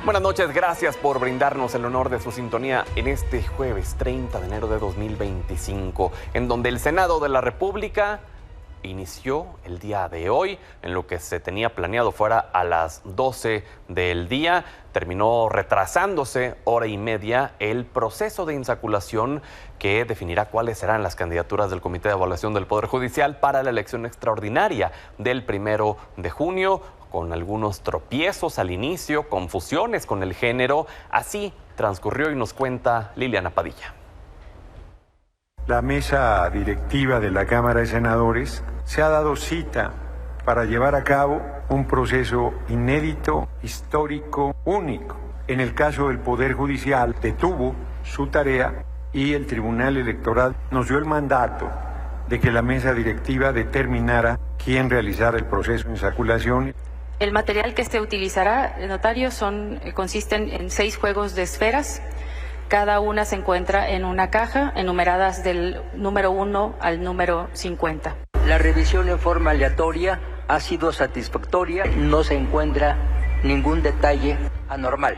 Buenas noches, gracias por brindarnos el honor de su sintonía en este jueves 30 de enero de 2025, en donde el Senado de la República inició el día de hoy, en lo que se tenía planeado fuera a las 12 del día. Terminó retrasándose hora y media el proceso de insaculación que definirá cuáles serán las candidaturas del Comité de Evaluación del Poder Judicial para la elección extraordinaria del 1 de junio, con algunos tropiezos al inicio, confusiones con el género. Así transcurrió y nos cuenta Liliana Padilla. La mesa directiva de la Cámara de Senadores se ha dado cita para llevar a cabo un proceso inédito, histórico, único. En el caso del Poder Judicial, detuvo su tarea y el Tribunal Electoral nos dio el mandato de que la mesa directiva determinara quién realizara el proceso de insaculación. El material que se utilizará, notario, consisten en 6 juegos de esferas. Cada una se encuentra en una caja, enumeradas del número 1 al número 50. La revisión en forma aleatoria ha sido satisfactoria, no se encuentra ningún detalle anormal.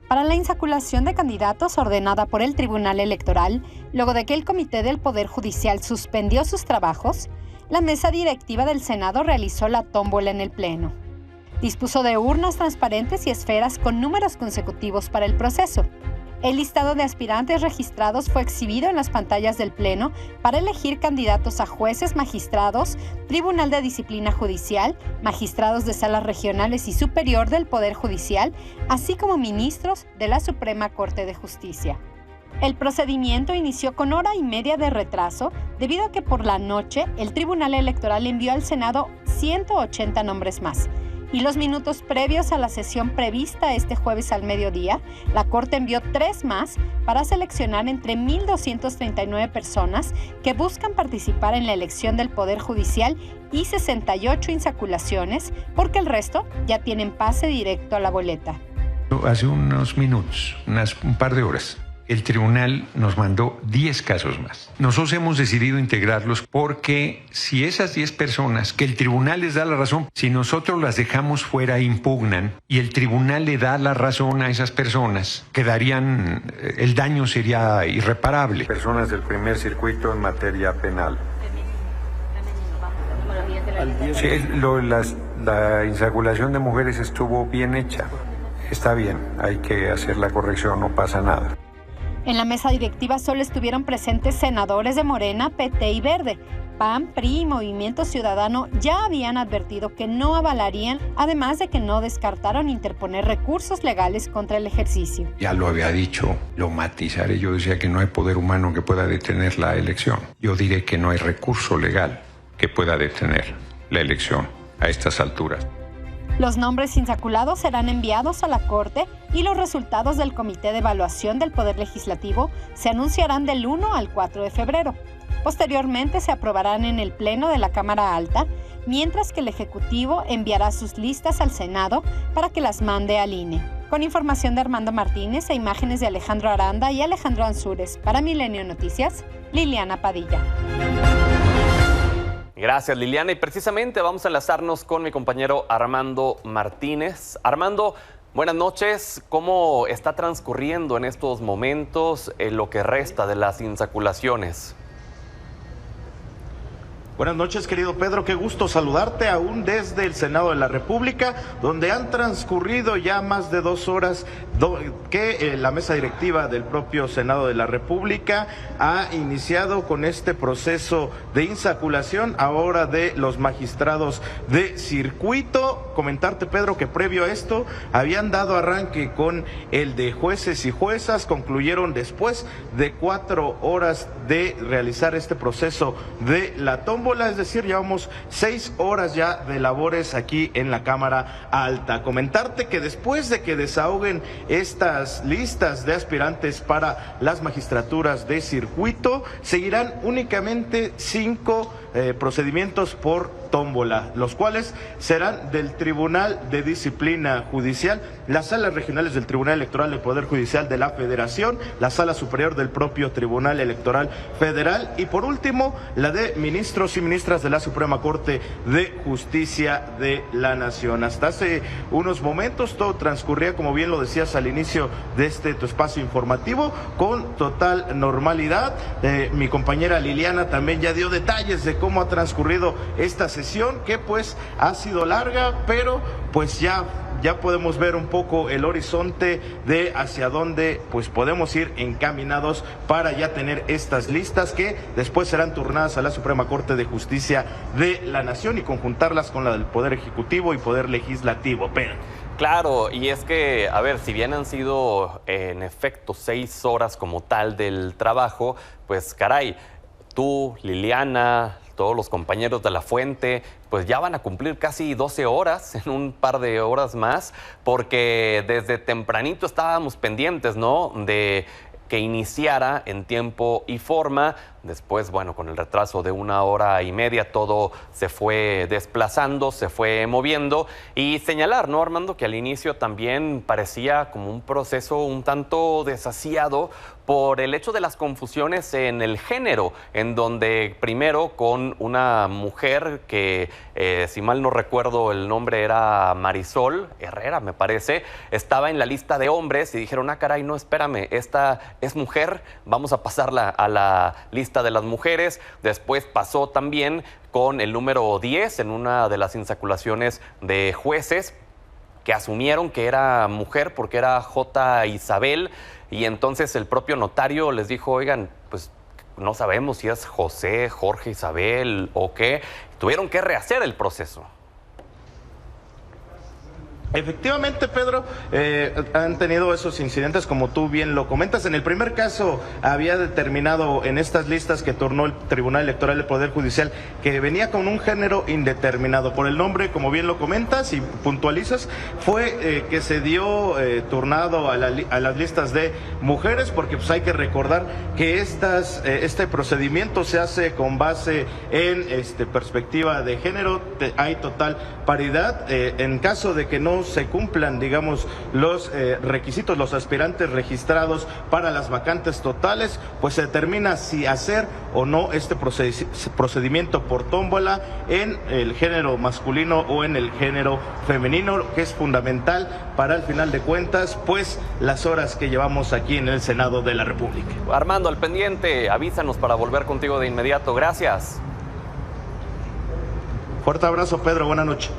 Para la insaculación de candidatos ordenada por el Tribunal Electoral, luego de que el Comité del Poder Judicial suspendió sus trabajos, la mesa directiva del Senado realizó la tómbola en el Pleno. Dispuso de urnas transparentes y esferas con números consecutivos para el proceso. El listado de aspirantes registrados fue exhibido en las pantallas del Pleno para elegir candidatos a jueces, magistrados, Tribunal de Disciplina Judicial, magistrados de salas regionales y superior del Poder Judicial, así como ministros de la Suprema Corte de Justicia. El procedimiento inició con hora y media de retraso debido a que por la noche el Tribunal Electoral envió al Senado 180 nombres más. Y los minutos previos a la sesión prevista este jueves al mediodía, la Corte envió 3 más para seleccionar entre 1,239 personas que buscan participar en la elección del Poder Judicial y 68 insaculaciones, porque el resto ya tienen pase directo a la boleta. Hace unos minutos, un par de horas, el tribunal nos mandó 10 casos más. Nosotros hemos decidido integrarlos porque si esas 10 personas que el tribunal les da la razón, si nosotros las dejamos fuera, impugnan, y el tribunal le da la razón a esas personas, el daño sería irreparable. Personas del primer circuito en materia penal. Sí, la insaculación de mujeres estuvo bien hecha. Está bien, hay que hacer la corrección, no pasa nada. En la mesa directiva solo estuvieron presentes senadores de Morena, PT y Verde. PAN, PRI y Movimiento Ciudadano ya habían advertido que no avalarían, además de que no descartaron interponer recursos legales contra el ejercicio. Ya lo había dicho, lo matizaré. Yo decía que no hay poder humano que pueda detener la elección. Yo diré que no hay recurso legal que pueda detener la elección a estas alturas. Los nombres insaculados serán enviados a la Corte y los resultados del Comité de Evaluación del Poder Legislativo se anunciarán del 1 al 4 de febrero. Posteriormente se aprobarán en el Pleno de la Cámara Alta, mientras que el Ejecutivo enviará sus listas al Senado para que las mande al INE. Con información de Armando Martínez e imágenes de Alejandro Aranda y Alejandro Ansúrez, para Milenio Noticias, Liliana Padilla. Gracias, Liliana. Y precisamente vamos a enlazarnos con mi compañero Armando Martínez. Armando, buenas noches. ¿Cómo está transcurriendo en estos momentos lo que resta de las insaculaciones? Buenas noches, querido Pedro, qué gusto saludarte aún desde el Senado de la República, donde han transcurrido ya más de 2 horas que la mesa directiva del propio Senado de la República ha iniciado con este proceso de insaculación ahora de los magistrados de circuito. Comentarte, Pedro, que previo a esto habían dado arranque con el de jueces y juezas, concluyeron después de 4 horas de realizar este proceso de la tómbola, es decir, llevamos 6 horas ya de labores aquí en la Cámara Alta. Comentarte que después de que desahoguen estas listas de aspirantes para las magistraturas de circuito, seguirán únicamente 5 procedimientos por tómbola, los cuales serán del Tribunal de Disciplina Judicial, las salas regionales del Tribunal Electoral del Poder Judicial de la Federación, la Sala Superior del propio Tribunal Electoral Federal y por último la de ministros y ministras de la Suprema Corte de Justicia de la Nación. Hasta hace unos momentos todo transcurría, como bien lo decías al inicio de tu espacio informativo, con total normalidad. Mi compañera Liliana también ya dio detalles de cómo ha transcurrido esta sesión, que pues ha sido larga, pero pues ya podemos ver un poco el horizonte de hacia dónde pues podemos ir encaminados para ya tener estas listas que después serán turnadas a la Suprema Corte de Justicia de la Nación y conjuntarlas con la del Poder Ejecutivo y Poder Legislativo. Pero claro, y es que, a ver, si bien han sido en efecto 6 horas como tal del trabajo, pues caray, tú, Liliana, todos los compañeros de La Fuente, pues ya van a cumplir casi 12 horas, en un par de horas más, porque desde tempranito estábamos pendientes, ¿no?, de que iniciara en tiempo y forma. Después, bueno, con el retraso de 1 hora y media, todo se fue desplazando, se fue moviendo. Y señalar, ¿no, Armando?, que al inicio también parecía como un proceso un tanto desasiado por el hecho de las confusiones en el género, en donde primero con una mujer que, si mal no recuerdo, el nombre era Marisol Herrera, me parece, estaba en la lista de hombres y dijeron, ah, caray, no, espérame, esta es mujer, vamos a pasarla a la lista de las mujeres. Después pasó también con el número 10 en una de las insaculaciones de jueces que asumieron que era mujer porque era J. Isabel, y entonces el propio notario les dijo, oigan, pues no sabemos si es José, Jorge, Isabel o qué. Tuvieron que rehacer el proceso. Efectivamente, Pedro, han tenido esos incidentes como tú bien lo comentas. En el primer caso había determinado en estas listas que turnó el Tribunal Electoral del Poder Judicial que venía con un género indeterminado. Por el nombre, como bien lo comentas y puntualizas, fue que se dio turnado a las listas de mujeres, porque pues hay que recordar que este procedimiento se hace con base en perspectiva de género. Hay total paridad. En caso de que no se cumplan, digamos, los requisitos, los aspirantes registrados para las vacantes totales, pues se determina si hacer o no este procedimiento por tómbola en el género masculino o en el género femenino, que es fundamental para, al final de cuentas, pues las horas que llevamos aquí en el Senado de la República. Armando, al pendiente, avísanos para volver contigo de inmediato. Gracias. Fuerte abrazo, Pedro. Buenas noches.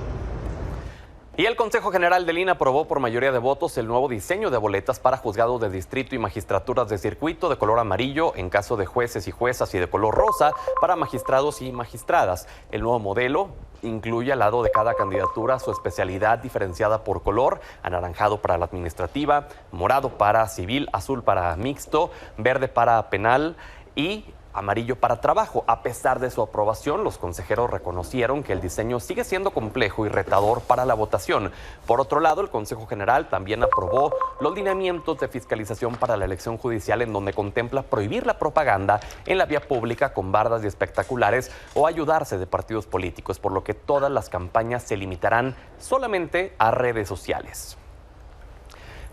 Y el Consejo General del INE aprobó por mayoría de votos el nuevo diseño de boletas para juzgados de distrito y magistraturas de circuito de color amarillo en caso de jueces y juezas y de color rosa para magistrados y magistradas. El nuevo modelo incluye al lado de cada candidatura su especialidad diferenciada por color: anaranjado para la administrativa, morado para civil, azul para mixto, verde para penal y amarillo para trabajo. A pesar de su aprobación, los consejeros reconocieron que el diseño sigue siendo complejo y retador para la votación. Por otro lado, el Consejo General también aprobó los lineamientos de fiscalización para la elección judicial, en donde contempla prohibir la propaganda en la vía pública con bardas y espectaculares o ayudarse de partidos políticos, por lo que todas las campañas se limitarán solamente a redes sociales.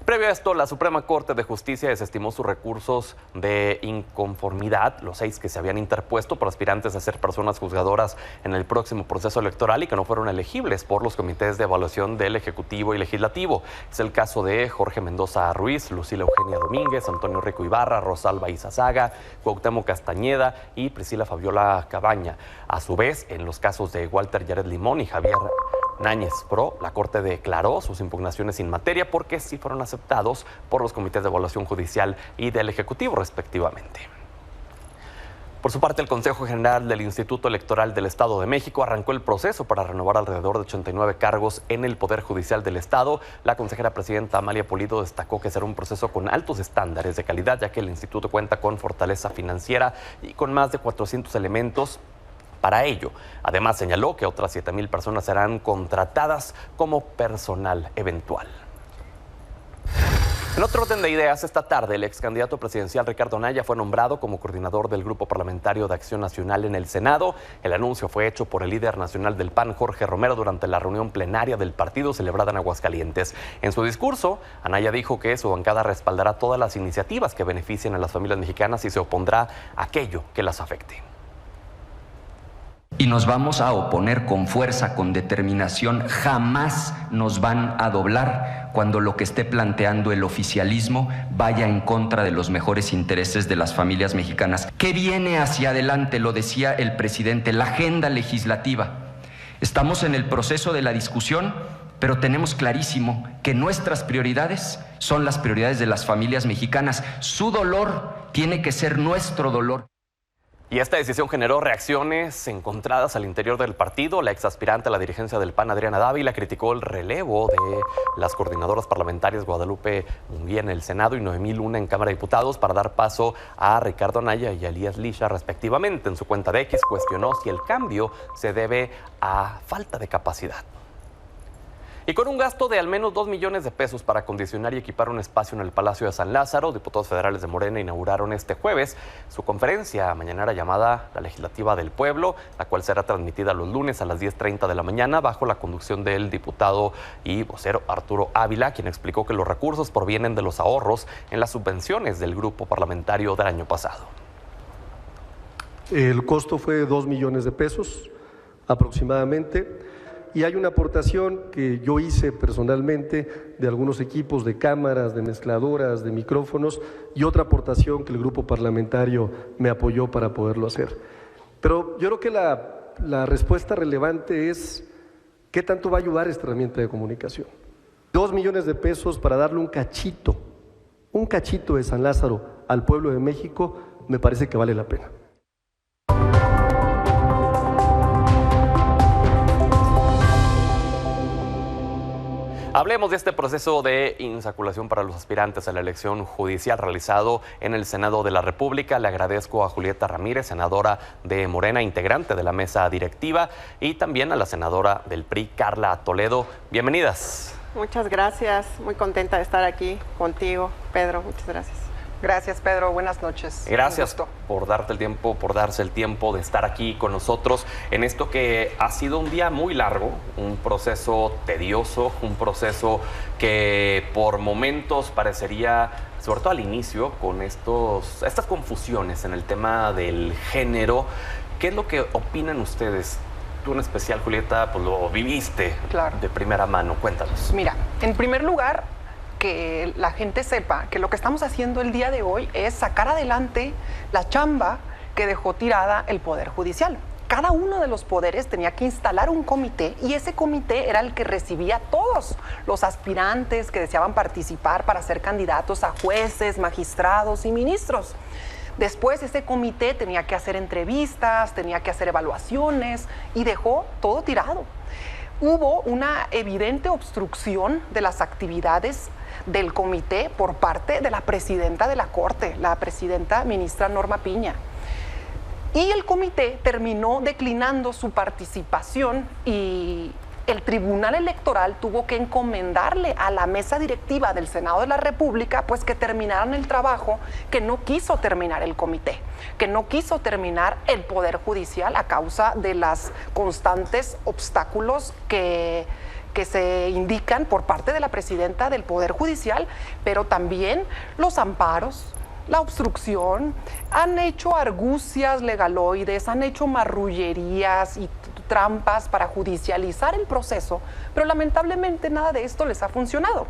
Previo a esto, la Suprema Corte de Justicia desestimó sus recursos de inconformidad, los 6 que se habían interpuesto por aspirantes a ser personas juzgadoras en el próximo proceso electoral y que no fueron elegibles por los comités de evaluación del Ejecutivo y Legislativo. Es el caso de Jorge Mendoza Ruiz, Lucila Eugenia Domínguez, Antonio Rico Ibarra, Rosalba Izazaga, Cuauhtémoc Castañeda y Priscila Fabiola Cabaña. A su vez, en los casos de Walter Yared Limón y Javier Náñez Pro, la Corte declaró sus impugnaciones sin materia porque sí fueron aceptados por los comités de evaluación judicial y del Ejecutivo, respectivamente. Por su parte, el Consejo General del Instituto Electoral del Estado de México arrancó el proceso para renovar alrededor de 89 cargos en el Poder Judicial del Estado. La consejera presidenta Amalia Pulido destacó que será un proceso con altos estándares de calidad, ya que el instituto cuenta con fortaleza financiera y con más de 400 elementos para ello. Además, señaló que otras 7,000 personas serán contratadas como personal eventual. En otro orden de ideas, esta tarde el ex candidato presidencial Ricardo Anaya fue nombrado como coordinador del Grupo Parlamentario de Acción Nacional en el Senado. El anuncio fue hecho por el líder nacional del PAN, Jorge Romero, durante la reunión plenaria del partido celebrada en Aguascalientes. En su discurso, Anaya dijo que su bancada respaldará todas las iniciativas que beneficien a las familias mexicanas y se opondrá a aquello que las afecte. Y nos vamos a oponer con fuerza, con determinación. Jamás nos van a doblar cuando lo que esté planteando el oficialismo vaya en contra de los mejores intereses de las familias mexicanas. ¿Qué viene hacia adelante? Lo decía el presidente, la agenda legislativa. Estamos en el proceso de la discusión, pero tenemos clarísimo que nuestras prioridades son las prioridades de las familias mexicanas. Su dolor tiene que ser nuestro dolor. Y esta decisión generó reacciones encontradas al interior del partido. La exaspirante a la dirigencia del PAN, Adriana Dávila, criticó el relevo de las coordinadoras parlamentarias Guadalupe Munguía en el Senado y Noemí Luna en Cámara de Diputados para dar paso a Ricardo Anaya y a Elías Lisha, respectivamente. En su cuenta de X cuestionó si el cambio se debe a falta de capacidad. Y con un gasto de al menos 2 millones de pesos para acondicionar y equipar un espacio en el Palacio de San Lázaro, diputados federales de Morena inauguraron este jueves su conferencia mañanera llamada La Legislativa del Pueblo, la cual será transmitida los lunes a las 10:30 de la mañana bajo la conducción del diputado y vocero Arturo Ávila, quien explicó que los recursos provienen de los ahorros en las subvenciones del grupo parlamentario del año pasado. El costo fue 2 millones de pesos aproximadamente. Y hay una aportación que yo hice personalmente de algunos equipos de cámaras, de mezcladoras, de micrófonos y otra aportación que el grupo parlamentario me apoyó para poderlo hacer. Pero yo creo que la respuesta relevante es ¿qué tanto va a ayudar esta herramienta de comunicación? 2 millones de pesos para darle un cachito de San Lázaro al pueblo de México me parece que vale la pena. Hablemos de este proceso de insaculación para los aspirantes a la elección judicial realizado en el Senado de la República. Le agradezco a Julieta Ramírez, senadora de Morena, integrante de la mesa directiva, y también a la senadora del PRI, Carla Toledo. Bienvenidas. Muchas gracias, muy contenta de estar aquí contigo, Pedro. Muchas gracias. Gracias, Pedro. Buenas noches. Gracias por darte el tiempo, por darse el tiempo de estar aquí con nosotros en esto que ha sido un día muy largo, un proceso tedioso, un proceso que por momentos parecería, sobre todo al inicio, con estas confusiones en el tema del género. ¿Qué es lo que opinan ustedes? Tú en especial, Julieta, pues lo viviste de primera mano. Cuéntanos. Mira, en primer lugar, que la gente sepa que lo que estamos haciendo el día de hoy es sacar adelante la chamba que dejó tirada el Poder Judicial. Cada uno de los poderes tenía que instalar un comité y ese comité era el que recibía a todos los aspirantes que deseaban participar para ser candidatos a jueces, magistrados y ministros. Después ese comité tenía que hacer entrevistas, tenía que hacer evaluaciones y dejó todo tirado. Hubo una evidente obstrucción de las actividades del comité por parte de la presidenta de la Corte, la presidenta ministra Norma Piña. Y el comité terminó declinando su participación y el Tribunal Electoral tuvo que encomendarle a la mesa directiva del Senado de la República pues que terminaran el trabajo que no quiso terminar el comité, que no quiso terminar el Poder Judicial a causa de los constantes obstáculos que se indican por parte de la presidenta del Poder Judicial, pero también los amparos, la obstrucción, han hecho argucias legaloides, han hecho marrullerías y trampas para judicializar el proceso, pero lamentablemente nada de esto les ha funcionado.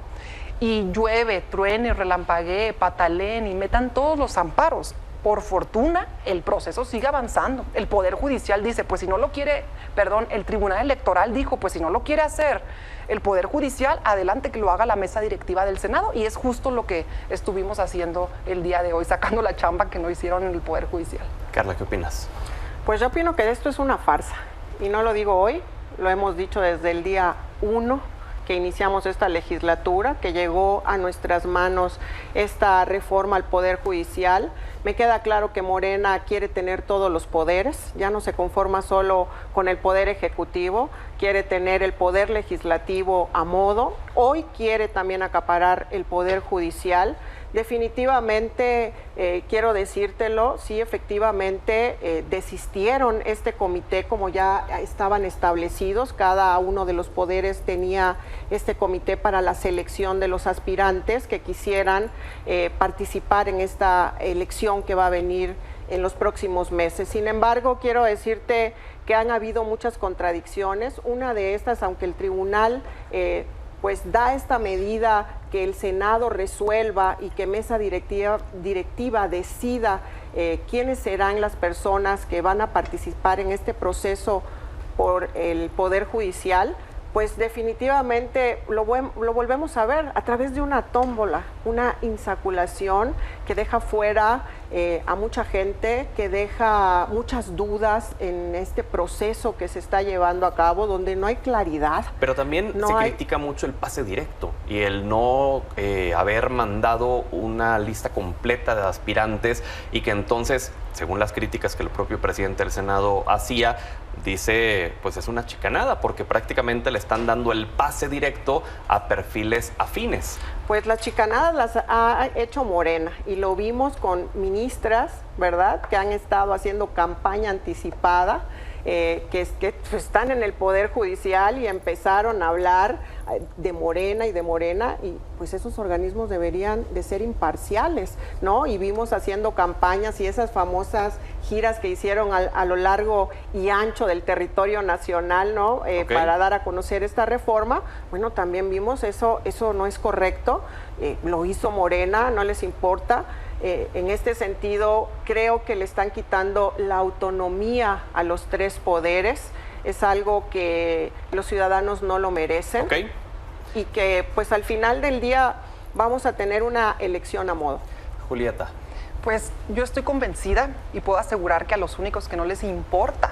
Y llueve, truene, relampaguee, pataleen y metan todos los amparos. Por fortuna, el proceso sigue avanzando. El Poder Judicial dice, pues si no lo quiere, el Tribunal Electoral dijo, pues si no lo quiere hacer el Poder Judicial, adelante que lo haga la mesa directiva del Senado. Y es justo lo que estuvimos haciendo el día de hoy, sacando la chamba que no hicieron en el Poder Judicial. Carla, ¿qué opinas? Pues yo opino que esto es una farsa. Y no lo digo hoy, lo hemos dicho desde el día 1 que iniciamos esta legislatura, que llegó a nuestras manos esta reforma al Poder Judicial. Me queda claro que Morena quiere tener todos los poderes, ya no se conforma solo con el Poder Ejecutivo, quiere tener el poder legislativo a modo, hoy quiere también acaparar el poder judicial. Definitivamente, quiero decírtelo, sí, efectivamente desistieron este comité como ya estaban establecidos. Cada uno de los poderes tenía este comité para la selección de los aspirantes que quisieran participar en esta elección que va a venir en los próximos meses. Sin embargo, quiero decirte que han habido muchas contradicciones. Una de estas, aunque el tribunal pues da esta medida, que el Senado resuelva y que mesa directiva decida quiénes serán las personas que van a participar en este proceso por el Poder Judicial, pues definitivamente lo volvemos a ver a través de una tómbola, una insaculación que deja fuera a mucha gente, que deja muchas dudas en este proceso que se está llevando a cabo, donde no hay claridad. Pero también se critica mucho el pase directo y el no haber mandado una lista completa de aspirantes, y que entonces, según las críticas que el propio presidente del Senado hacía, dice, pues es una chicanada, porque prácticamente le están dando el pase directo a perfiles afines. Pues las chicanadas las ha hecho Morena, y lo vimos con ministras, ¿verdad?, que han estado haciendo campaña anticipada, que pues, están en el Poder Judicial y empezaron a hablar de Morena, y pues esos organismos deberían de ser imparciales, ¿no? Y vimos haciendo campañas y esas famosas giras que hicieron a lo largo y ancho del territorio nacional, ¿no? Para dar a conocer esta reforma. Bueno, también vimos eso no es correcto, lo hizo Morena, no les importa. En este sentido, creo que le están quitando la autonomía a los tres poderes. Es algo que los ciudadanos no lo merecen. Y que pues al final del día vamos a tener una elección a modo. Julieta. Pues yo estoy convencida y puedo asegurar que a los únicos que no les importa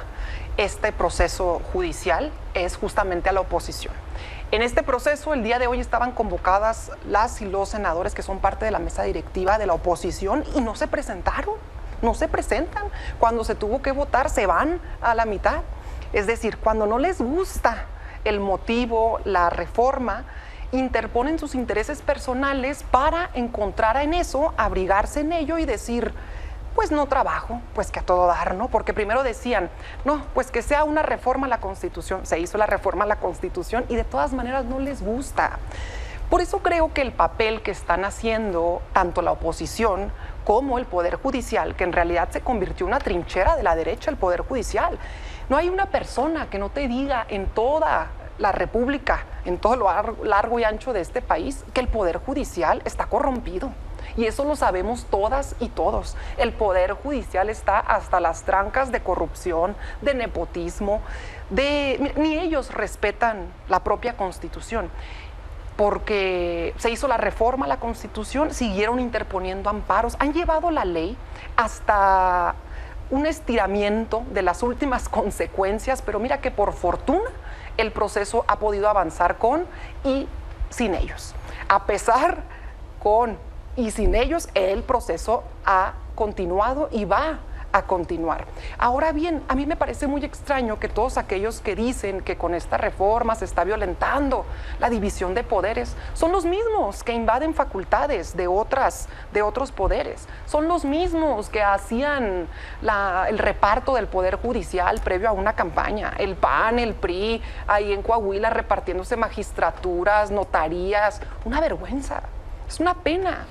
este proceso judicial es justamente a la oposición. En este proceso, el día de hoy estaban convocadas las y los senadores que son parte de la mesa directiva de la oposición y no se presentaron, no se presentan. Cuando se tuvo que votar, se van a la mitad. Es decir, cuando no les gusta el motivo, la reforma, interponen sus intereses personales para encontrar en eso, abrigarse en ello y decir, pues no trabajo, pues que a todo dar, ¿no? Porque primero decían, no, pues que sea una reforma a la Constitución. Se hizo la reforma a la Constitución y de todas maneras no les gusta. Por eso creo que el papel que están haciendo tanto la oposición como el Poder Judicial, que en realidad se convirtió en una trinchera de la derecha, el Poder Judicial. No hay una persona que no te diga en toda la República, en todo lo largo y ancho de este país, que el Poder Judicial está corrompido. Y eso lo sabemos todas y todos. El Poder Judicial está hasta las trancas de corrupción, de nepotismo, ni ellos respetan la propia Constitución. Porque se hizo la reforma a la Constitución, siguieron interponiendo amparos, han llevado la ley hasta un estiramiento de las últimas consecuencias, pero mira que por fortuna el proceso ha podido avanzar con y sin ellos. A pesar con y sin ellos, el proceso ha continuado y va a continuar. Ahora bien, a mí me parece muy extraño que todos aquellos que dicen que con esta reforma se está violentando la división de poderes, son los mismos que invaden facultades de otros poderes, son los mismos que hacían el reparto del Poder Judicial previo a una campaña, el PAN, el PRI, ahí en Coahuila repartiéndose magistraturas, notarías, una vergüenza. Es una pena.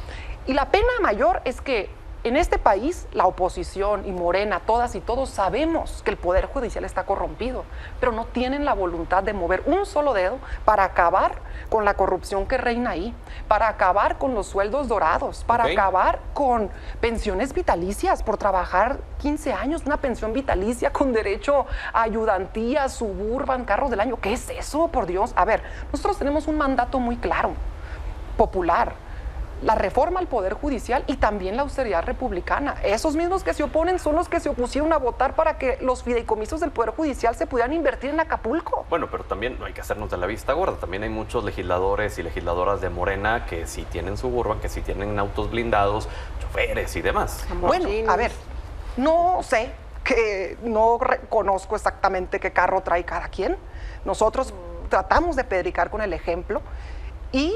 Y la pena mayor es que en este país la oposición y Morena, todas y todos sabemos que el Poder Judicial está corrompido, pero no tienen la voluntad de mover un solo dedo para acabar con la corrupción que reina ahí, para acabar con los sueldos dorados, para acabar con pensiones vitalicias por trabajar 15 años, una pensión vitalicia con derecho a ayudantía, suburban, carros del año. ¿Qué es eso, por Dios? A ver, nosotros tenemos un mandato muy claro, popular, la reforma al Poder Judicial y también la austeridad republicana. Esos mismos que se oponen son los que se opusieron a votar para que los fideicomisos del Poder Judicial se pudieran invertir en Acapulco. Bueno, pero también no hay que hacernos de la vista gorda. También hay muchos legisladores y legisladoras de Morena que sí tienen suburban, que sí tienen autos blindados, choferes y demás. Bueno, a ver, no sé que no conozco exactamente qué carro trae cada quien. Nosotros tratamos de predicar con el ejemplo y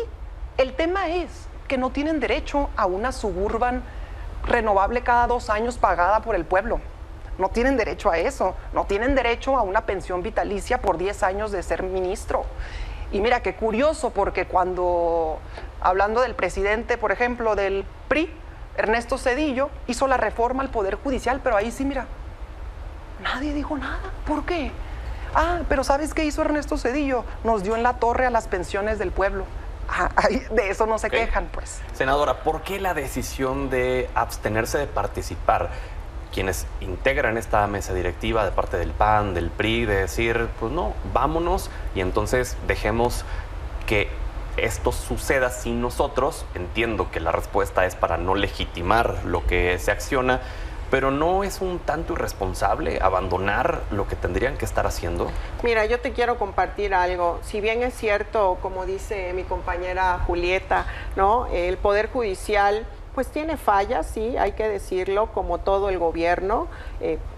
el tema es que no tienen derecho a una Suburban renovable cada 2 años pagada por el pueblo. No tienen derecho a eso, no tienen derecho a una pensión vitalicia por 10 años de ser ministro. Y mira, qué curioso, porque cuando, hablando del presidente, por ejemplo, del PRI, Ernesto Zedillo, hizo la reforma al Poder Judicial, pero ahí sí, mira, nadie dijo nada. ¿Por qué? Ah, pero ¿sabes qué hizo Ernesto Zedillo? Nos dio en la torre a las pensiones del pueblo. De eso no se quejan, pues. Senadora, ¿por qué la decisión de abstenerse de participar? Quienes integran esta mesa directiva de parte del PAN, del PRI, de decir, pues no, vámonos y entonces dejemos que esto suceda sin nosotros. Entiendo que la respuesta es para no legitimar lo que se acciona, pero ¿no es un tanto irresponsable abandonar lo que tendrían que estar haciendo? Mira, yo te quiero compartir algo. Si bien es cierto, como dice mi compañera Julieta, ¿no? El Poder Judicial pues tiene fallas, sí, hay que decirlo, como todo el gobierno,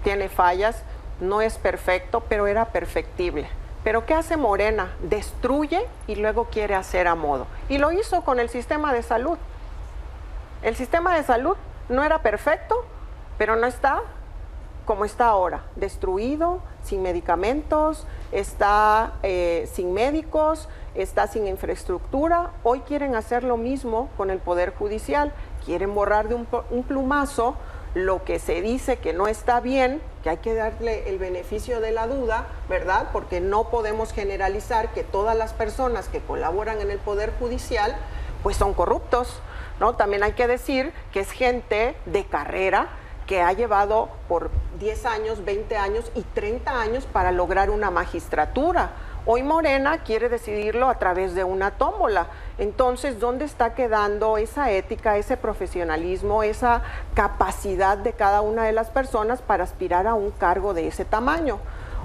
tiene fallas, no es perfecto, pero era perfectible. Pero ¿qué hace Morena? Destruye y luego quiere hacer a modo. Y lo hizo con el sistema de salud. El sistema de salud no era perfecto, pero no está como está ahora, destruido, sin medicamentos, está sin médicos, está sin infraestructura. Hoy quieren hacer lo mismo con el Poder Judicial, quieren borrar de un plumazo lo que se dice que no está bien, que hay que darle el beneficio de la duda, ¿verdad? Porque no podemos generalizar que todas las personas que colaboran en el Poder Judicial pues son corruptos, ¿no? También hay que decir que es gente de carrera, que ha llevado por 10 años, 20 años y 30 años para lograr una magistratura. Hoy Morena quiere decidirlo a través de una tómbola. Entonces, ¿dónde está quedando esa ética, ese profesionalismo, esa capacidad de cada una de las personas para aspirar a un cargo de ese tamaño?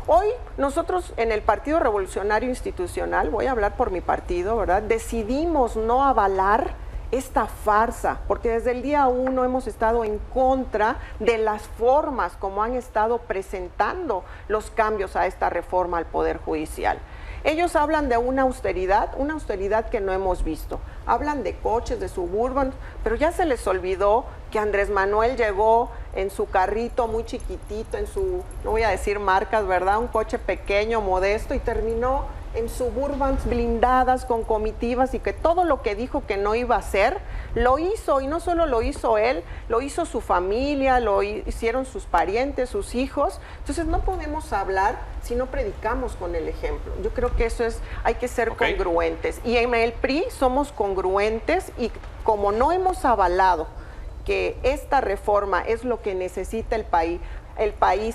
Hoy nosotros en el Partido Revolucionario Institucional, voy a hablar por mi partido, ¿verdad? Decidimos no avalar esta farsa, porque desde el día 1 hemos estado en contra de las formas como han estado presentando los cambios a esta reforma al Poder Judicial. Ellos hablan de una austeridad que no hemos visto. Hablan de coches, de Suburban, pero ya se les olvidó que Andrés Manuel llegó en su carrito muy chiquitito, en su, no voy a decir marcas, ¿verdad? Un coche pequeño, modesto, y terminó en Suburbans blindadas con comitivas, y que todo lo que dijo que no iba a hacer, lo hizo. Y no solo lo hizo él, lo hizo su familia, lo hicieron sus parientes, sus hijos. Entonces no podemos hablar si no predicamos con el ejemplo. Yo creo que eso es, hay que ser congruentes. Y en el PRI somos congruentes, y como no hemos avalado que esta reforma es lo que necesita el país,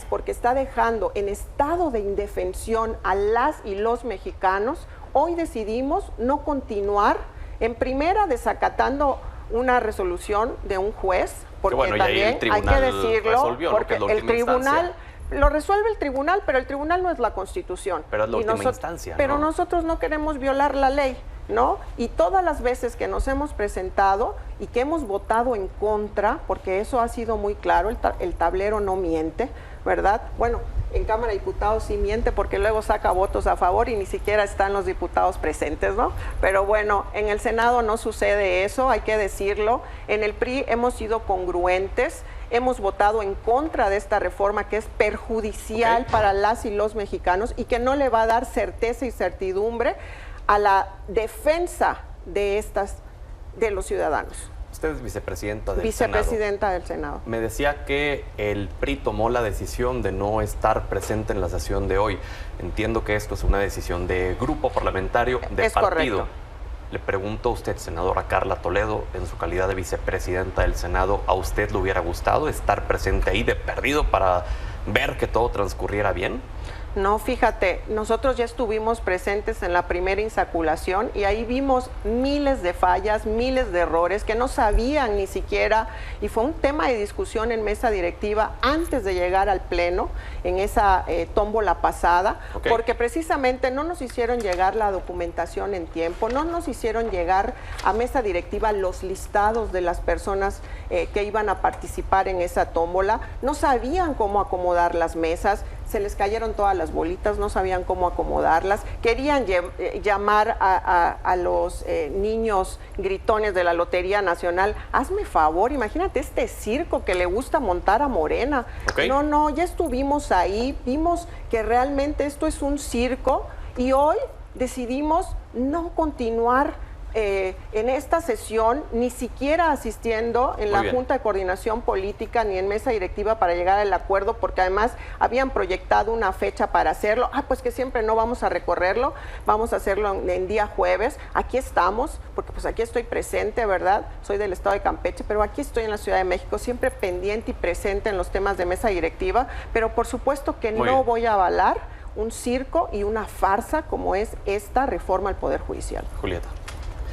porque está dejando en estado de indefensión a las y los mexicanos, hoy decidimos no continuar, en primera desacatando una resolución de un juez, porque bueno, también hay que decirlo, porque el tribunal lo resuelve el tribunal, pero el tribunal no es la Constitución. Pero es la última instancia, ¿no? Pero nosotros no queremos violar la ley, ¿no? Y todas las veces que nos hemos presentado y que hemos votado en contra, porque eso ha sido muy claro, el tablero no miente, ¿verdad? Bueno, en Cámara de Diputados sí miente, porque luego saca votos a favor y ni siquiera están los diputados presentes, ¿no? Pero bueno, en el Senado no sucede eso, hay que decirlo. En el PRI hemos sido congruentes, hemos votado en contra de esta reforma que es perjudicial para las y los mexicanos y que no le va a dar certeza y certidumbre a la defensa de los ciudadanos. Usted es vicepresidenta del Vicepresidenta del Senado. Me decía que el PRI tomó la decisión de no estar presente en la sesión de hoy. Entiendo que esto es una decisión de grupo parlamentario, de partido. Correcto. Le pregunto a usted, senadora Carla Toledo, en su calidad de vicepresidenta del Senado, ¿a usted le hubiera gustado estar presente ahí de perdido para ver que todo transcurriera bien? No, fíjate, nosotros ya estuvimos presentes en la primera insaculación y ahí vimos miles de fallas, miles de errores que no sabían ni siquiera, y fue un tema de discusión en mesa directiva antes de llegar al pleno, en esa tómbola pasada, porque precisamente no nos hicieron llegar la documentación en tiempo, no nos hicieron llegar a mesa directiva los listados de las personas que iban a participar en esa tómbola, no sabían cómo acomodar las mesas, se les cayeron todas las bolitas, no sabían cómo acomodarlas, querían llamar a los niños gritones de la Lotería Nacional, hazme favor, imagínate este circo que le gusta montar a Morena. No, ya estuvimos ahí, vimos que realmente esto es un circo y hoy decidimos no continuar en esta sesión, ni siquiera asistiendo en la Junta de Coordinación Política ni en mesa directiva para llegar al acuerdo, porque además habían proyectado una fecha para hacerlo. Pues que siempre no vamos a recorrerlo, vamos a hacerlo en día jueves. Aquí estamos, porque pues aquí estoy presente, ¿verdad? Soy del estado de Campeche, pero aquí estoy en la Ciudad de México, siempre pendiente y presente en los temas de mesa directiva, pero por supuesto que no voy a avalar un circo y una farsa como es esta reforma al Poder Judicial. Julieta.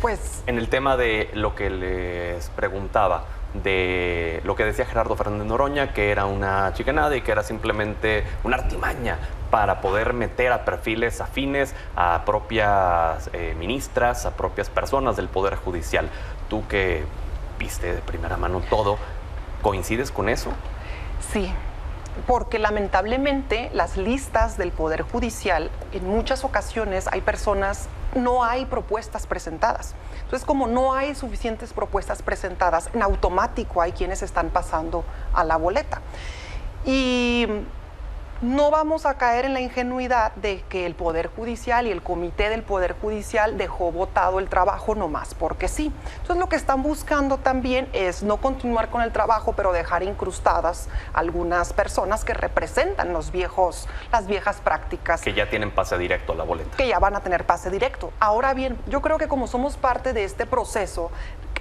Pues, en el tema de lo que les preguntaba, de lo que decía Gerardo Fernández Noroña, que era una chicanada y que era simplemente una artimaña para poder meter a perfiles afines a propias ministras, a propias personas del Poder Judicial. Tú que viste de primera mano todo, ¿coincides con eso? Sí, porque lamentablemente las listas del Poder Judicial, en muchas ocasiones hay personas, no hay propuestas presentadas. Entonces, como no hay suficientes propuestas presentadas, en automático hay quienes están pasando a la boleta. Y no vamos a caer en la ingenuidad de que el Poder Judicial y el Comité del Poder Judicial dejó botado el trabajo nomás porque sí. Entonces lo que están buscando también es no continuar con el trabajo, pero dejar incrustadas algunas personas que representan las viejas prácticas. Que ya tienen pase directo a la boleta. Que ya van a tener pase directo. Ahora bien, yo creo que como somos parte de este proceso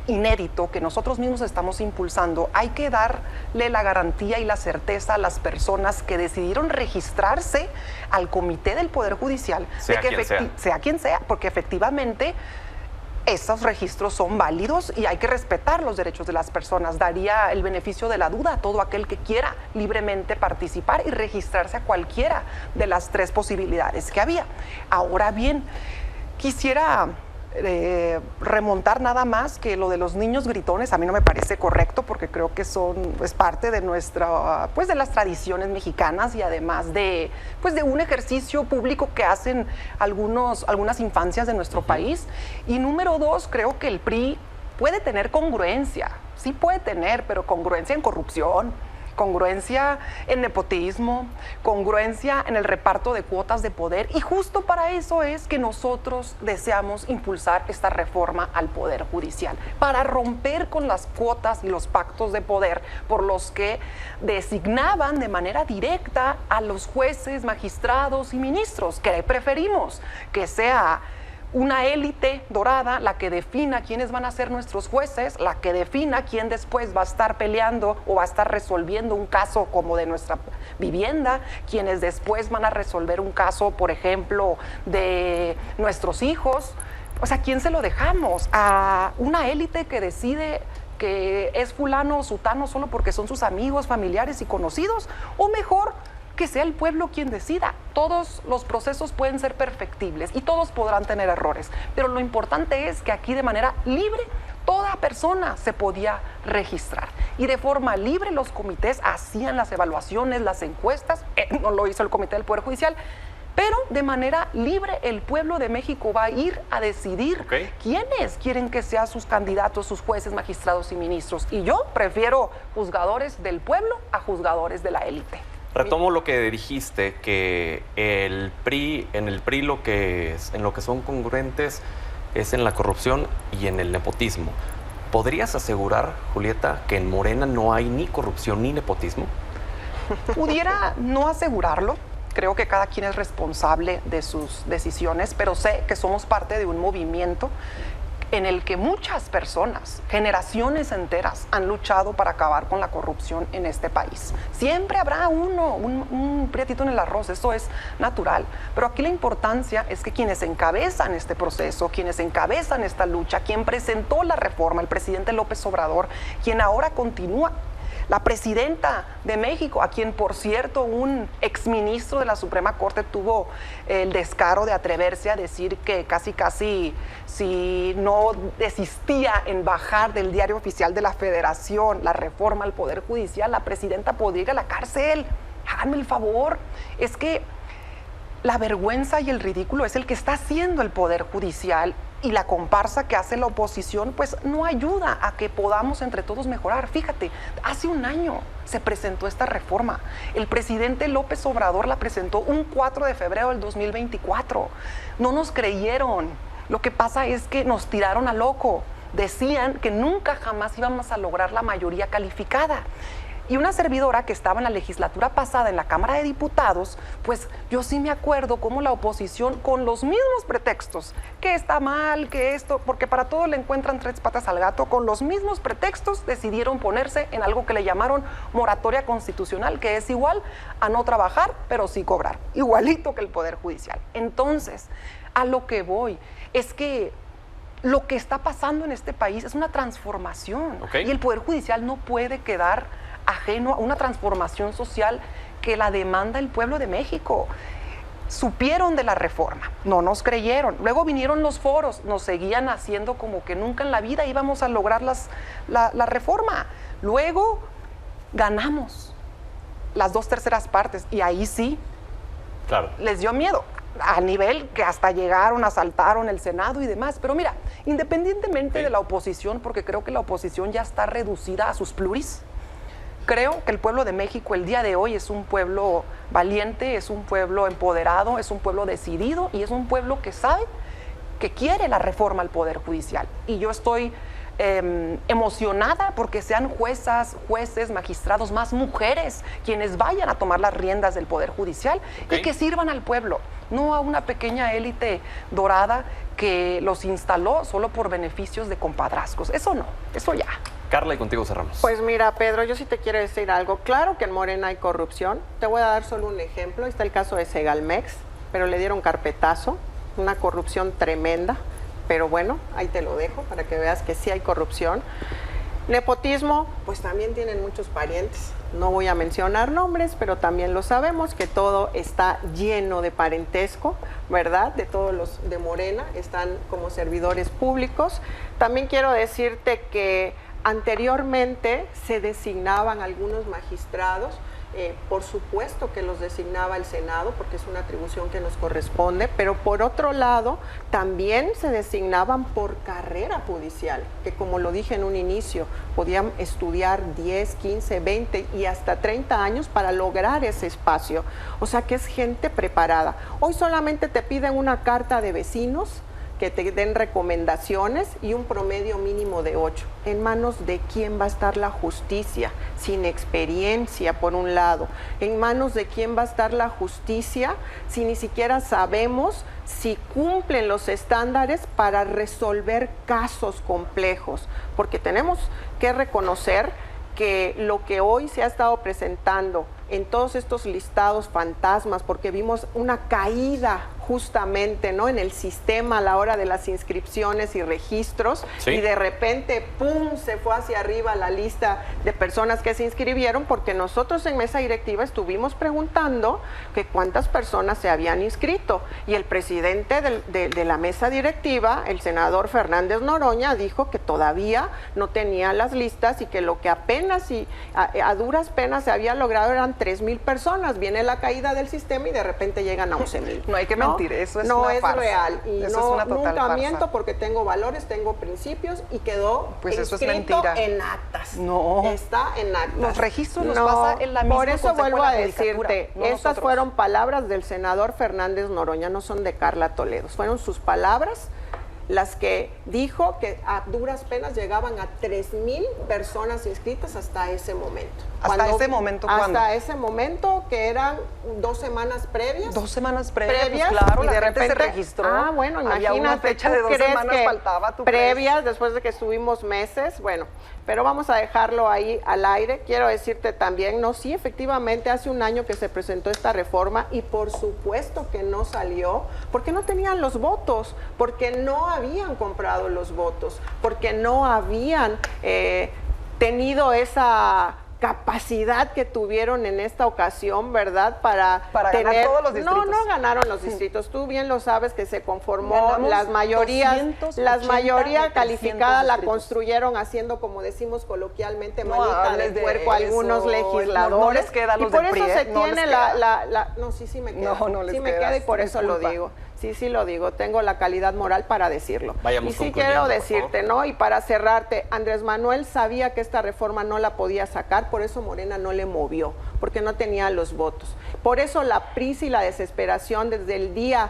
inédito que nosotros mismos estamos impulsando, hay que darle la garantía y la certeza a las personas que decidieron registrarse al Comité del Poder Judicial, sea quien sea, porque efectivamente esos registros son válidos y hay que respetar los derechos de las personas. Daría el beneficio de la duda a todo aquel que quiera libremente participar y registrarse a cualquiera de las tres posibilidades que había. Ahora bien, quisiera remontar nada más que lo de los niños gritones. A mí no me parece correcto porque creo que es parte de nuestra, pues de las tradiciones mexicanas y además de un ejercicio público que hacen algunas infancias de nuestro país. Y número dos, creo que el PRI puede tener congruencia, sí puede tener, pero congruencia en corrupción, congruencia en nepotismo, congruencia en el reparto de cuotas de poder, y justo para eso es que nosotros deseamos impulsar esta reforma al Poder Judicial, para romper con las cuotas y los pactos de poder por los que designaban de manera directa a los jueces, magistrados y ministros. Que preferimos que sea una élite dorada la que defina quiénes van a ser nuestros jueces, la que defina quién después va a estar peleando o va a estar resolviendo un caso como de nuestra vivienda, quienes después van a resolver un caso, por ejemplo, de nuestros hijos. O sea, ¿quién se lo dejamos? ¿A una élite que decide que es fulano o sutano solo porque son sus amigos, familiares y conocidos? ¿O mejor, que sea el pueblo quien decida? Todos los procesos pueden ser perfectibles y todos podrán tener errores, pero lo importante es que aquí de manera libre toda persona se podía registrar y de forma libre los comités hacían las evaluaciones, las encuestas. No lo hizo el Comité del Poder Judicial, pero de manera libre el pueblo de México va a ir a decidir quiénes quieren que sean sus candidatos, sus jueces, magistrados y ministros. Y yo prefiero juzgadores del pueblo a juzgadores de la élite. Retomo lo que dijiste, que en el PRI en lo que son congruentes es en la corrupción y en el nepotismo. ¿Podrías asegurar, Julieta, que en Morena no hay ni corrupción ni nepotismo? Pudiera no asegurarlo. Creo que cada quien es responsable de sus decisiones, pero sé que somos parte de un movimiento en el que muchas personas, generaciones enteras, han luchado para acabar con la corrupción en este país. Siempre habrá un prietito en el arroz, eso es natural. Pero aquí la importancia es que quienes encabezan este proceso, quienes encabezan esta lucha, quien presentó la reforma, el presidente López Obrador, quien ahora continúa, la presidenta de México, a quien, por cierto, un exministro de la Suprema Corte tuvo el descaro de atreverse a decir que casi si no desistía en bajar del Diario Oficial de la Federación la reforma al Poder Judicial, la presidenta podría ir a la cárcel. Háganme el favor. Es que la vergüenza y el ridículo es el que está haciendo el Poder Judicial, y la comparsa que hace la oposición pues no ayuda a que podamos entre todos mejorar. Fíjate, hace un año se presentó esta reforma. El presidente López Obrador la presentó un 4 de febrero del 2024. No nos creyeron. Lo que pasa es que nos tiraron a loco. Decían que nunca jamás íbamos a lograr la mayoría calificada. Y una servidora que estaba en la legislatura pasada en la Cámara de Diputados, pues yo sí me acuerdo cómo la oposición, con los mismos pretextos, que está mal, que esto, porque para todo le encuentran tres patas al gato, con los mismos pretextos decidieron ponerse en algo que le llamaron moratoria constitucional, que es igual a no trabajar, pero sí cobrar, igualito que el Poder Judicial. Entonces, a lo que voy es que lo que está pasando en este país es una transformación, y el Poder Judicial no puede quedar ajeno a una transformación social que la demanda el pueblo de México. Supieron de la reforma, no nos creyeron. Luego vinieron los foros, nos seguían haciendo como que nunca en la vida íbamos a lograr la reforma. Luego ganamos las 2/3 partes y ahí sí, claro, les dio miedo. A nivel que hasta llegaron, asaltaron el Senado y demás. Pero mira, independientemente de la oposición, porque creo que la oposición ya está reducida a sus pluris, creo que el pueblo de México el día de hoy es un pueblo valiente, es un pueblo empoderado, es un pueblo decidido y es un pueblo que sabe que quiere la reforma al Poder Judicial. Y yo estoy emocionada porque sean juezas, jueces, magistrados, más mujeres quienes vayan a tomar las riendas del Poder Judicial y que sirvan al pueblo, no a una pequeña élite dorada que los instaló solo por beneficios de compadrazgos. Eso no, eso ya. Carla, y contigo cerramos. Pues mira, Pedro, yo sí te quiero decir algo. Claro que en Morena hay corrupción. Te voy a dar solo un ejemplo. Está el caso de Segalmex, pero le dieron carpetazo, una corrupción tremenda. Pero bueno, ahí te lo dejo para que veas que sí hay corrupción. Nepotismo, pues también tienen muchos parientes. No voy a mencionar nombres, pero también lo sabemos, que todo está lleno de parentesco, ¿verdad? De todos los de Morena, están como servidores públicos. También quiero decirte que anteriormente se designaban algunos magistrados, por supuesto que los designaba el Senado porque es una atribución que nos corresponde, pero por otro lado también se designaban por carrera judicial, que como lo dije en un inicio, podían estudiar 10, 15, 20 y hasta 30 años para lograr ese espacio. O sea que es gente preparada. Hoy solamente te piden una carta de vecinos, que te den recomendaciones y un promedio mínimo de 8. ¿En manos de quién va a estar la justicia? Sin experiencia, por un lado. ¿En manos de quién va a estar la justicia si ni siquiera sabemos si cumplen los estándares para resolver casos complejos? Porque tenemos que reconocer que lo que hoy se ha estado presentando en todos estos listados fantasmas, porque vimos una caída justamente, ¿no?, en el sistema a la hora de las inscripciones y registros, y de repente, ¡pum!, se fue hacia arriba la lista de personas que se inscribieron, porque nosotros en mesa directiva estuvimos preguntando que cuántas personas se habían inscrito, y el presidente de la mesa directiva, el senador Fernández Noroña, dijo que todavía no tenía las listas y que lo que apenas y a duras penas se había logrado eran 3,000 personas. Viene la caída del sistema y de repente llegan a 11,000. No hay que mentir, eso es no una es farsa. real. Y eso no, es una total nunca farsa. miento porque tengo valores, tengo principios y quedó pues eso es inscrito mentira. En actas. No. Está en actas. Los registros los pasa en la misma Por eso Consejo vuelvo de la a Judicatura, decirte, no estas nosotros. fueron palabras del senador Fernández Noroña, no son de Carla Toledo, fueron sus palabras. las que dijo que a duras penas llegaban a 3,000 personas inscritas hasta ese momento. ¿Hasta ese momento cuándo? Hasta ese momento, que eran 2 semanas previas. 2 semanas previas, pues y claro, la de gente repente se registró. bueno, había imagínate, una fecha ¿tú de 2 crees semanas que faltaba, ¿tú previas, crees? después de que estuvimos meses? Bueno, pero vamos a dejarlo ahí al aire. Quiero decirte también, no, sí, efectivamente, hace un año que se presentó esta reforma y por supuesto que no salió, porque no tenían los votos, porque no habían comprado los votos, porque no habían tenido esa capacidad que tuvieron en esta ocasión, ¿verdad? Para ganar todos los distritos. No ganaron los distritos. Tú bien lo sabes que se conformó, Ganamos las mayoría 280 de calificada la 300 construyeron haciendo, como decimos coloquialmente, No manita hables de de puerco a algunos eso, legisladores. no les queda a los y por del eso PRI, se no les tiene queda. no, sí me queda. No les sí me queda, queda y por eso lo disculpa. digo. Sí lo digo, tengo la calidad moral para decirlo. Vayamos y sí concluyendo, quiero por decirte, ¿no? Y para cerrarte, Andrés Manuel sabía que esta reforma no la podía sacar, por eso Morena no le movió, porque no tenía los votos. Por eso la prisa y la desesperación desde el día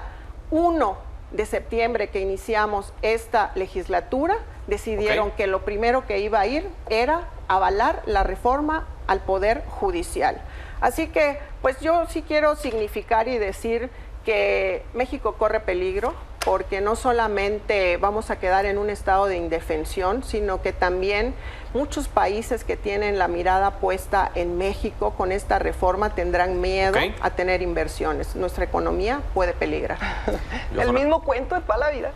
1 de septiembre que iniciamos esta legislatura, decidieron que lo primero que iba a ir era avalar la reforma al Poder Judicial. Así que, pues yo sí quiero significar y decir que México corre peligro, porque no solamente vamos a quedar en un estado de indefensión, sino que también muchos países que tienen la mirada puesta en México con esta reforma tendrán miedo a tener inversiones. Nuestra economía puede peligrar. El mismo cuento de toda la vida.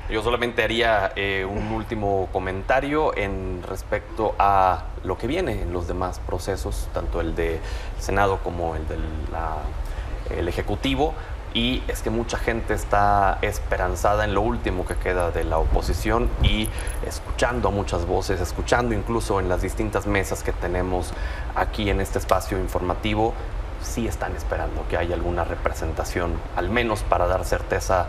Yo solamente haría un último comentario en respecto a lo que viene en los demás procesos, tanto el del Senado como el del Ejecutivo. Y es que mucha gente está esperanzada en lo último que queda de la oposición y escuchando a muchas voces, escuchando incluso en las distintas mesas que tenemos aquí en este espacio informativo, sí están esperando que haya alguna representación, al menos para dar certeza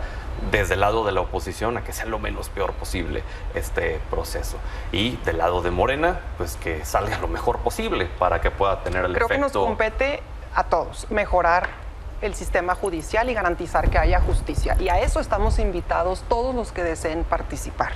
desde el lado de la oposición a que sea lo menos peor posible este proceso. Y del lado de Morena, pues que salga lo mejor posible para que pueda tener el Creo efecto. que nos compete a todos mejorar el sistema judicial y garantizar que haya justicia. Y a eso estamos invitados todos los que deseen participar.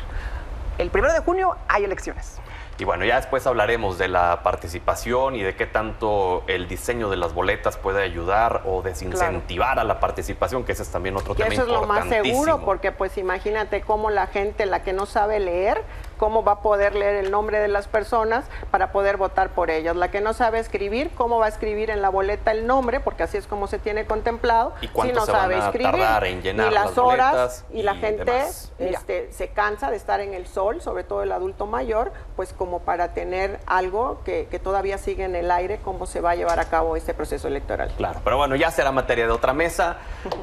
El 1 de junio hay elecciones. Y bueno, ya después hablaremos de la participación y de qué tanto el diseño de las boletas puede ayudar o desincentivar a la participación, que ese es también otro tema importantísimo. Eso es lo más seguro, porque pues imagínate cómo la gente, la que no sabe leer, cómo va a poder leer el nombre de las personas para poder votar por ellas. La que no sabe escribir, cómo va a escribir en la boleta el nombre, porque así es como se tiene contemplado. ¿Y cuánto si no se sabe van a escribir, tardar en llenar y las boletas horas, y la gente demás? se cansa de estar en el sol, sobre todo el adulto mayor, pues como para tener algo que todavía sigue en el aire, cómo se va a llevar a cabo este proceso electoral. Claro, pero bueno, ya será materia de otra mesa.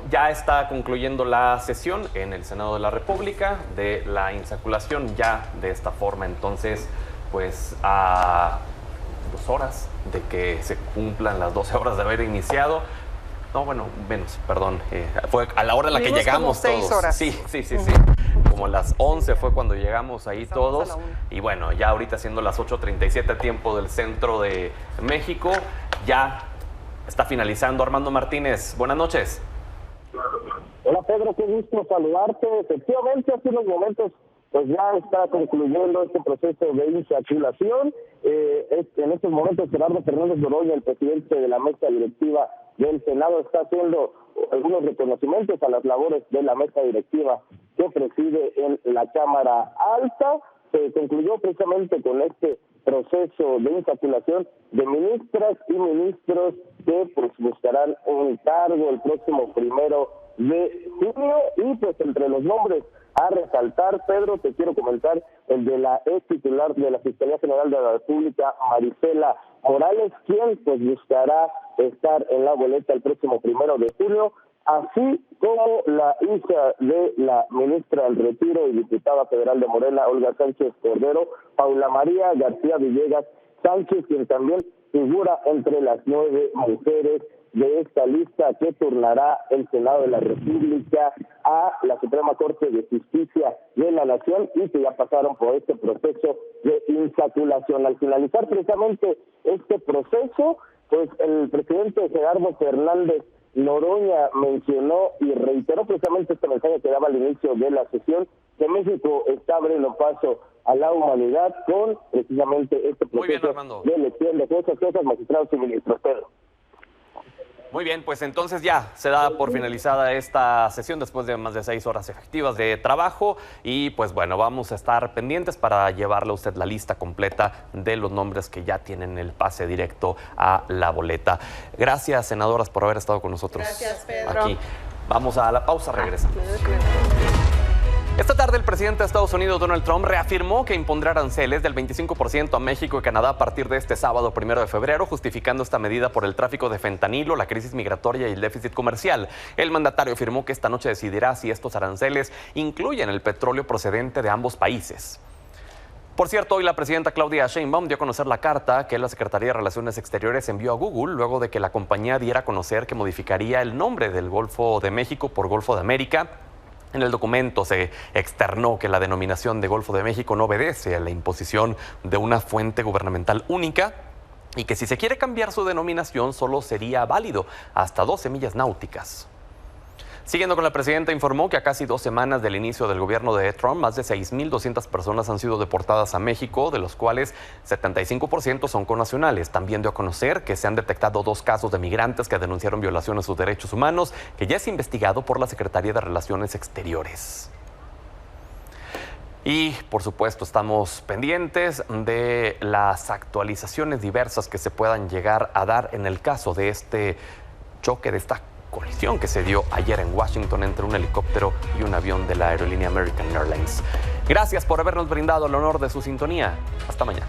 Ya está concluyendo la sesión en el Senado de la República de la insaculación, ya de esta forma. Entonces, pues a 2 horas de que se cumplan las 12 horas de haber iniciado. No, bueno, menos, perdón. Fue a la hora en la que llegamos como 6 todos. horas. Sí. Como las 11 fue cuando llegamos ahí todos. Y bueno, ya ahorita siendo las 8:37 tiempo del centro de México, ya está finalizando. Armando Martínez, buenas noches. Hola Pedro, qué gusto saludarte. Efectivamente, hace unos momentos pues ya está concluyendo este proceso de insaculación. En estos momentos Gerardo Fernández Noroña, el presidente de la mesa directiva del Senado, está haciendo algunos reconocimientos a las labores de la mesa directiva que preside en la Cámara Alta. Se concluyó precisamente con este proceso de insaculación de ministras y ministros que pues buscarán un cargo el próximo 1 de junio. Y pues entre los nombres a resaltar, Pedro, te quiero comentar el de la ex titular de la Fiscalía General de la República, Marisela Morales, quien pues buscará estar en la boleta el próximo 1 de junio, así como la hija de la ministra del Retiro y diputada federal de Morena, Olga Sánchez Cordero, Paula María García Villegas Sánchez, quien también figura entre las 9 mujeres de esta lista que turnará el Senado de la República a la Suprema Corte de Justicia de la Nación y que ya pasaron por este proceso de insaculación. Al finalizar precisamente este proceso, pues el presidente Gerardo Fernández Noroña mencionó y reiteró precisamente este mensaje que daba al inicio de la sesión, que México está abriendo paso a la humanidad con precisamente este proceso de elección de jueces, magistrados y ministros. Pedro. Muy bien, pues entonces ya se da por finalizada esta sesión después de más de 6 horas efectivas de trabajo y pues bueno, vamos a estar pendientes para llevarle a usted la lista completa de los nombres que ya tienen el pase directo a la boleta. Gracias, senadoras, por haber estado con nosotros. Gracias, Pedro. Aquí. Vamos a la pausa, regresamos. Esta tarde el presidente de Estados Unidos, Donald Trump, reafirmó que impondrá aranceles del 25% a México y Canadá a partir de este sábado 1 de febrero, justificando esta medida por el tráfico de fentanilo, la crisis migratoria y el déficit comercial. El mandatario afirmó que esta noche decidirá si estos aranceles incluyen el petróleo procedente de ambos países. Por cierto, hoy la presidenta Claudia Sheinbaum dio a conocer la carta que la Secretaría de Relaciones Exteriores envió a Google luego de que la compañía diera a conocer que modificaría el nombre del Golfo de México por Golfo de América. En el documento se externó que la denominación de Golfo de México no obedece a la imposición de una fuente gubernamental única y que si se quiere cambiar su denominación solo sería válido hasta 12 millas náuticas. Siguiendo con la presidenta, informó que a casi 2 semanas del inicio del gobierno de Trump, más de 6.200 personas han sido deportadas a México, de los cuales 75% son connacionales. También dio a conocer que se han detectado 2 casos de migrantes que denunciaron violaciones a sus derechos humanos, que ya es investigado por la Secretaría de Relaciones Exteriores. Y, por supuesto, estamos pendientes de las actualizaciones diversas que se puedan llegar a dar en el caso de este choque, de esta colisión que se dio ayer en Washington entre un helicóptero y un avión de la aerolínea American Airlines. Gracias por habernos brindado el honor de su sintonía. Hasta mañana.